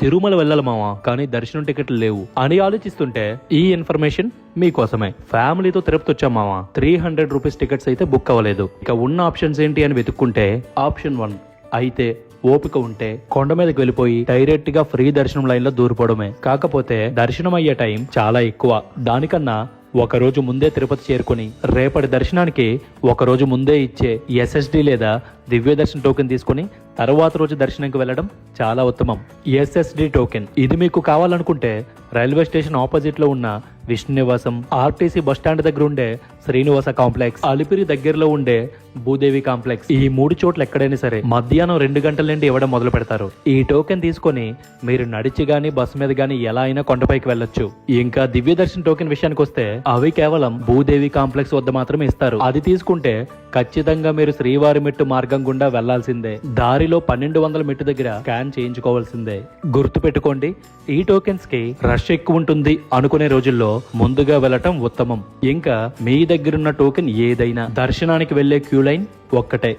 తిరుమల వెళ్ళాలి మావా, కానీ దర్శనం టికెట్లు లేవు అని ఆలోచిస్తుంటే ఈ ఇన్ఫర్మేషన్ మీకోసమే. ఫ్యామిలీతో తిరుపతి వచ్చాం మావా, 300 రూపీస్ టికెట్స్ అయితే బుక్ అవ్వలేదు. ఇక ఉన్న ఆప్షన్స్ ఏంటి అని వెతుక్కుంటే ఆప్షన్ 1 అయితే ఓపిక ఉంటే కొండ మీదకి వెళ్ళిపోయి డైరెక్ట్ గా ఫ్రీ దర్శనం లైన్ లో దూరిపోవడమే. కాకపోతే దర్శనం అయ్యే టైం చాలా ఎక్కువ. దానికన్నా ఒక రోజు ముందే తిరుపతి చేరుకుని రేపటి దర్శనానికి ఒక రోజు ముందే ఇచ్చే ఎస్ఎస్డి లేదా దివ్య దర్శన్ టోకెన్ తీసుకుని తర్వాత రోజు దర్శనంకి వెళ్ళడం చాలా ఉత్తమం. ఎస్ఎస్డి టోకెన్ ఇది మీకు కావాలనుకుంటే రైల్వే స్టేషన్ ఆపోజిట్ లో ఉన్న విష్ణు నివాసం, ఆర్టీసీ బస్టాండ్ దగ్గర ఉండే శ్రీనివాస కాంప్లెక్స్, అలిపిరి దగ్గరలో ఉండే భూదేవి కాంప్లెక్స్, ఈ 3 చోట్ల ఎక్కడైనా సరే మధ్యాహ్నం 2 గంటల నుండి ఇవ్వడం మొదలు పెడతారు. ఈ టోకెన్ తీసుకొని మీరు నడిచి గాని బస్సు మీద గాని ఎలా అయినా కొండపైకి వెళ్ళొచ్చు. ఇంకా దివ్య దర్శన్ టోకెన్ విషయానికి వస్తే అవి కేవలం భూదేవి కాంప్లెక్స్ వద్ద మాత్రమే ఇస్తారు. అది తీసుకుంటే ఖచ్చితంగా మీరు శ్రీవారి మెట్టు మార్గం గుండా వెళ్లాల్సిందే. దారిలో 1200 మెట్టు దగ్గర స్కాన్ చేయించుకోవాల్సిందే. గుర్తు పెట్టుకోండి, ఈ టోకెన్స్ కి రష్ ఎక్కువ ఉంటుంది అనుకునే రోజుల్లో ముందుగా వెళ్ళటం ఉత్తమం. ఇంకా మీ దగ్గరున్న టోకెన్ ఏదైనా దర్శనానికి వెళ్లే క్యూ లైన్ ఒక్కటే.